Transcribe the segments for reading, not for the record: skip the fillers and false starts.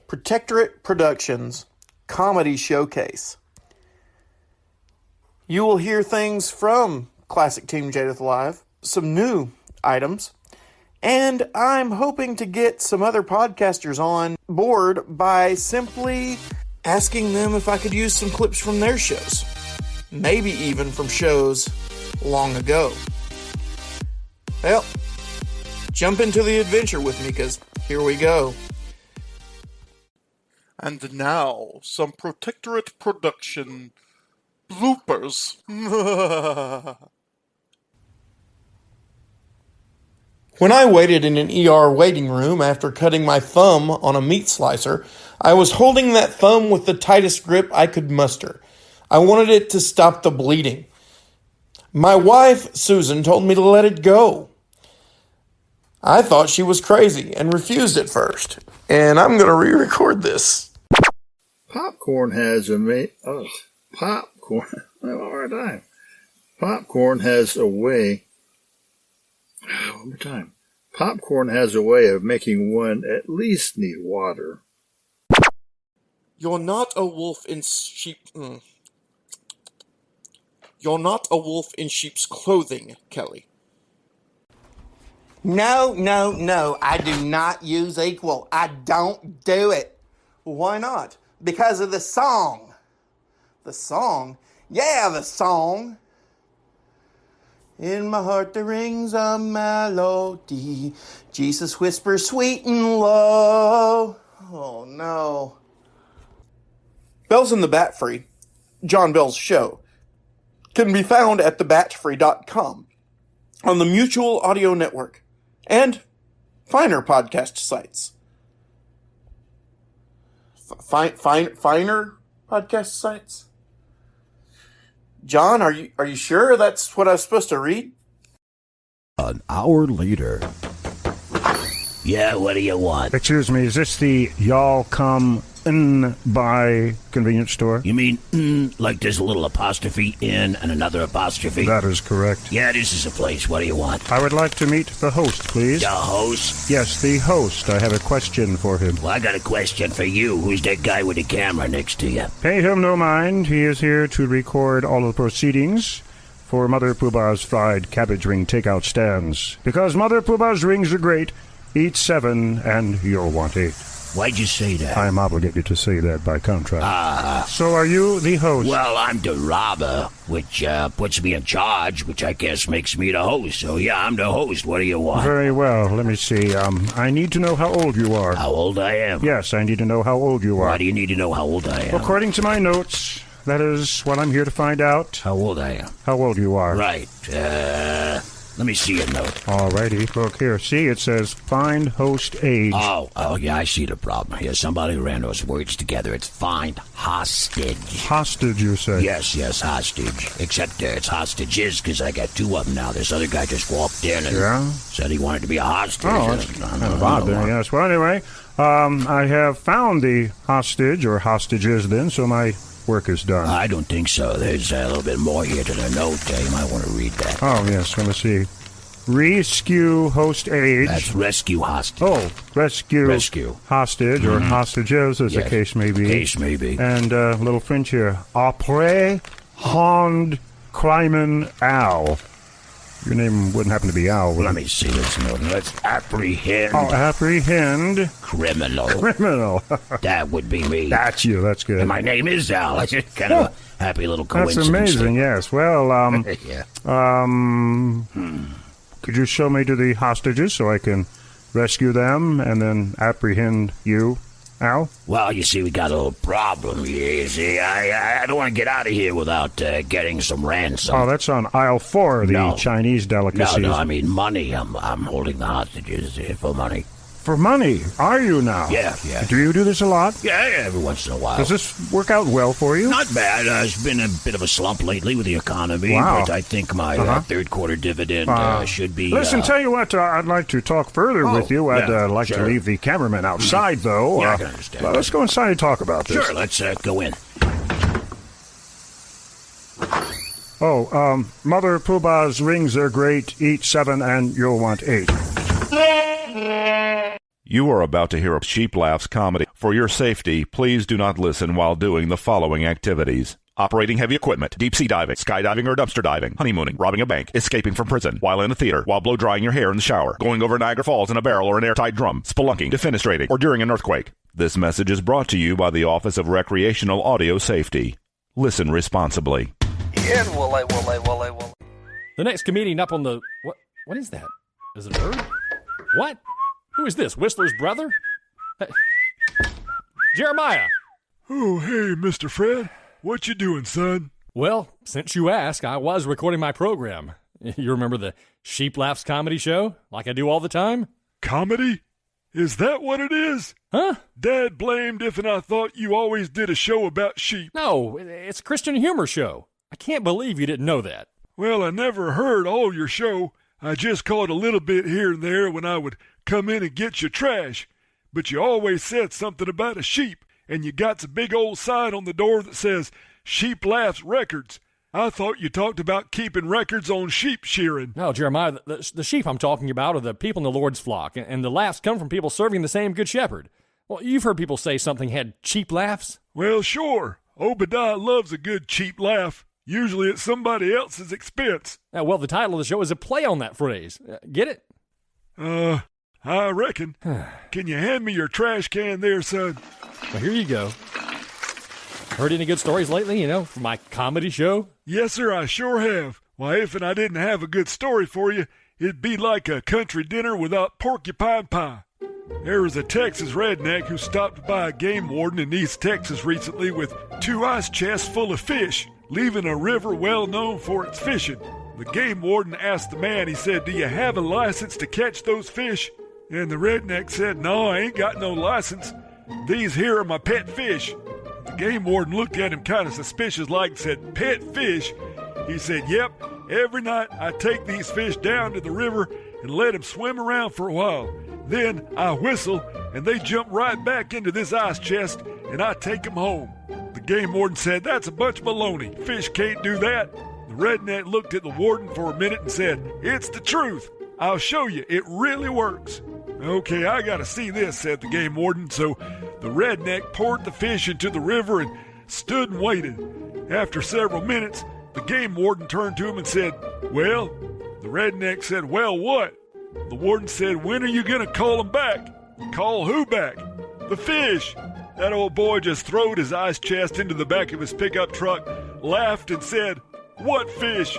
Protectorate Productions Comedy Showcase. You will hear things from Classic Team Jadith Live, some new items, and I'm hoping to get some other podcasters on board by simply asking them if I could use some clips from their shows. Maybe even from shows long ago. Well, jump into the adventure with me, because here we go. And now, some Protectorate Production bloopers. When I waited in an ER waiting room after cutting my thumb on a meat slicer, I was holding that thumb with the tightest grip I could muster. I wanted it to stop the bleeding. My wife, Susan, told me to let it go. I thought she was crazy and refused at first. And I'm going to re-record this. Popcorn has a popcorn. I have a hard time. Popcorn has a way. One more time. Popcorn has a way of making one at least need water. You're not a wolf in sheep. You're not a wolf in sheep's clothing, Kelly. No. I do not use equal. I don't do it. Why not? Because of the song. The song? Yeah, the song. In my heart there rings a melody. Jesus whispers sweet and low. Oh no. Bells in the Batfry, John Bell's show, can be found at thebatfry.com, on the Mutual Audio Network, and finer podcast sites. Finer podcast sites? John, are you sure that's what I was supposed to read? An hour later. Yeah, what do you want? Excuse me, is this the y'all come in by convenience store? You mean like there's a little apostrophe in and another apostrophe? That is correct. Yeah, this is a place. What do you want? I would like to meet the host, please. The host? Yes, the host. I have a question for him. Well, I got a question for you. Who's that guy with the camera next to you? Pay him no mind. He is here to record all of the proceedings for Mother Poohbah's fried cabbage ring takeout stands. Because Mother Poohbah's rings are great, eat 7 and you'll want 8. Why'd you say that? I am obligated to say that by contract. So are you the host? Well, I'm the robber, which puts me in charge, which I guess makes me the host. So yeah, I'm the host. What do you want? Very well. Let me see. I need to know how old you are. How old I am? Yes, I need to know how old you are. Why do you need to know how old I am? According to my notes, that is what I'm here to find out. How old I am? How old you are. Right. Let me see your note. Alrighty. Look here. See, it says find host age. Oh, yeah, I see the problem here. Somebody ran those words together. It's find hostage. Hostage, you say? Yes, hostage. Except it's hostages, because I got 2 of them now. This other guy just walked in and said he wanted to be a hostage. Oh, that's kind of odd then, yes. Well, anyway, I have found the hostage, or hostages then, so my work is done. I don't think so. There's a little bit more here to the note. You might want to read that. Oh, yes. Let me see. Rescue host age. That's rescue hostage. Oh, rescue hostage, or hostages, as the case may be. And a little French here. Après Hond Cryman Al. Your name wouldn't happen to be Al, would it? Let me see this note. Let's apprehend. Oh, apprehend. Criminal. That would be me. That's you. That's good. And my name is Al. That's just kind of a happy little coincidence. That's amazing, yes. Well, yeah. Could you show me to the hostages so I can rescue them and then apprehend you, Al? Well, you see, we got a little problem here. You see, I don't want to get out of here without getting some ransom. Oh, that's on aisle 4, the Chinese delicacies. No, I mean money. I'm holding the hostages here for money. For money? Are you now? Yeah. Do you do this a lot? Yeah, every once in a while. Does this work out well for you? Not bad. It's been a bit of a slump lately with the economy, but I think my third quarter dividend should be... Listen, tell you what, I'd like to talk further with you. I'd like to leave the cameraman outside, though. Yeah, I can understand. Let's go inside and talk about this. Sure, let's go in. Mother Poohbah's rings are great. Eat 7 and you'll want 8. You are about to hear a Sheep Laughs comedy. For your safety, please do not listen while doing the following activities: operating heavy equipment, deep-sea diving, skydiving or dumpster diving, honeymooning, robbing a bank, escaping from prison, while in a theater, while blow-drying your hair in the shower, going over Niagara Falls in a barrel or an airtight drum, spelunking, defenestrating, or during an earthquake. This message is brought to you by the Office of Recreational Audio Safety. Listen responsibly. The next comedian up on the... What is that? Is it a bird? What? Who is this? Whistler's brother? Hey. Jeremiah! Oh, hey, Mr. Fred. What you doing, son? Well, since you ask, I was recording my program. You remember the Sheep Laughs comedy show? Like I do all the time? Comedy? Is that what it is? Huh? Dad blamed if and I thought you always did a show about sheep. No, it's a Christian humor show. I can't believe you didn't know that. Well, I never heard all your show. I just caught a little bit here and there when I would come in and get your trash. But you always said something about a sheep, and you got a big old sign on the door that says Sheep Laughs Records. I thought you talked about keeping records on sheep shearing. No, Jeremiah, the sheep I'm talking about are the people in the Lord's flock, and the laughs come from people serving the same Good Shepherd. Well, you've heard people say something had cheap laughs. Well, sure. Obadiah loves a good cheap laugh. Usually at somebody else's expense. Well, the title of the show is a play on that phrase. Get it? I reckon. Can you hand me your trash can there, son? Well, here you go. Heard any good stories lately, from my comedy show? Yes, sir, I sure have. Why, if I didn't have a good story for you, it'd be like a country dinner without porcupine pie. There was a Texas redneck who stopped by a game warden in East Texas recently with 2 ice chests full of fish, leaving a river well known for its fishing. The game warden asked the man, he said, "Do you have a license to catch those fish?" And the redneck said, "No, I ain't got no license. These here are my pet fish." The game warden looked at him kind of suspicious-like and said, "Pet fish?" He said, "Yep, every night I take these fish down to the river and let them swim around for a while. Then I whistle, and they jump right back into this ice chest, and I take them home." The game warden said, "That's a bunch of baloney. Fish can't do that." The redneck looked at the warden for a minute and said, "It's the truth. I'll show you. It really works." "Okay, I gotta see this," said the game warden. So the redneck poured the fish into the river and stood and waited. After several minutes, the game warden turned to him and said, "Well?" The redneck said, "Well, what?" The warden said, "When are you gonna call them back?" "Call who back?" "The fish." That old boy just throwed his ice chest into the back of his pickup truck, laughed, and said, "What fish?"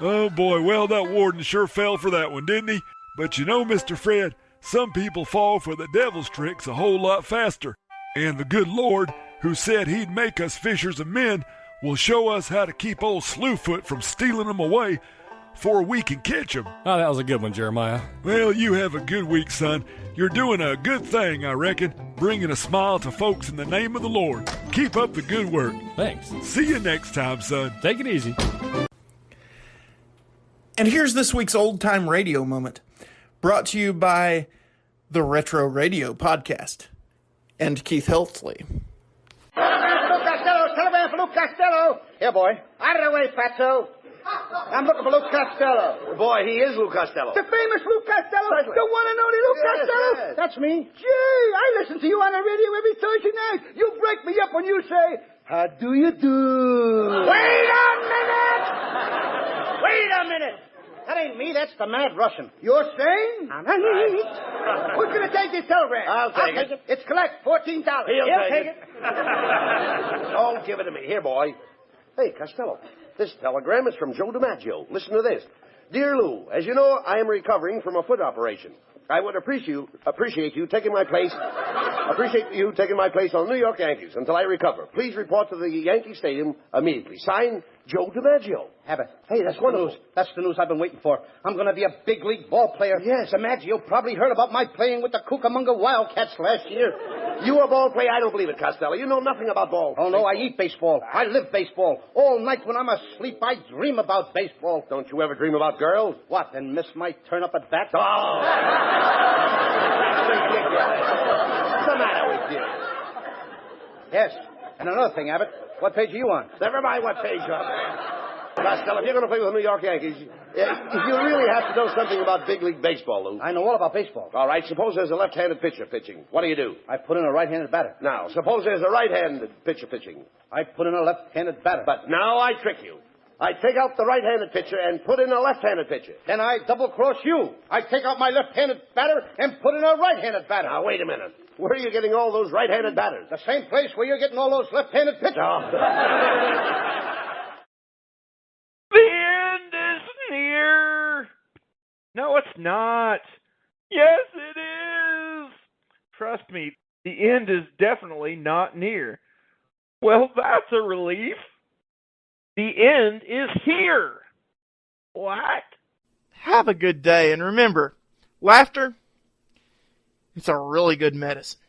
Oh boy, well, that warden sure fell for that one, didn't he? But you know, Mr. Fred, some people fall for the devil's tricks a whole lot faster. And the good Lord, who said he'd make us fishers of men, will show us how to keep old Slewfoot from stealing them away before we can catch them. Oh, that was a good one, Jeremiah. Well, you have a good week, son. You're doing a good thing, I reckon, bringing a smile to folks in the name of the Lord. Keep up the good work. Thanks. See you next time, son. Take it easy. And here's this week's Old Time Radio moment, brought to you by the Retro Radio Podcast and Keith Heltsley. Luke Costello, telegram for Luke Costello. Here, boy. Out of the way, Fatso. I'm looking for Luke Costello. Boy, he is Luke Costello. The famous Luke Costello? Certainly. The one and only Luke Costello? Yes. That's me. Gee, I listen to you on the radio every Thursday night. You break me up when you say, "How do you do?" Wait a minute! Wait a minute! That ain't me, that's the mad Russian. You're saying? Who's going to take this telegram? I'll take it. It's collect, $14. He'll take it. Don't give it to me. Here, boy. Hey, Costello, this telegram is from Joe DiMaggio. Listen to this. "Dear Lou, as you know, I am recovering from a foot operation. I would appreciate you taking my place. Appreciate you taking my place on the New York Yankees until I recover. Please report to the Yankee Stadium immediately. Signed, Joe DiMaggio." Abbott. Hey, that's wonderful. News. That's the news I've been waiting for. I'm going to be a big league ball player. Yes. DiMaggio probably heard about my playing with the Cucamonga Wildcats last year. You a ball player? I don't believe it, Costello. You know nothing about ball. Oh, no, I eat baseball. I live baseball. All night when I'm asleep, I dream about baseball. Don't you ever dream about girls? What, and Miss might turn up at bat? Oh! What's the matter with you? Yes. And another thing, Abbott. What page are you on? Never mind what page you're on. Costello, if you're going to play with the New York Yankees, you really have to know something about big league baseball, Lou. I know all about baseball. All right, suppose there's a left-handed pitcher pitching. What do? I put in a right-handed batter. Now, suppose there's a right-handed pitcher pitching. I put in a left-handed batter. But now I trick you. I take out the right-handed pitcher and put in a left-handed pitcher. Then I double-cross you. I take out my left-handed batter and put in a right-handed batter. Now, wait a minute. Where are you getting all those right-handed batters? The same place where you're getting all those left-handed pitchers. Oh. The end is near. No, it's not. Yes, it is. Trust me, the end is definitely not near. Well, that's a relief. The end is here. What? Have a good day, and remember, laughter, it's a really good medicine.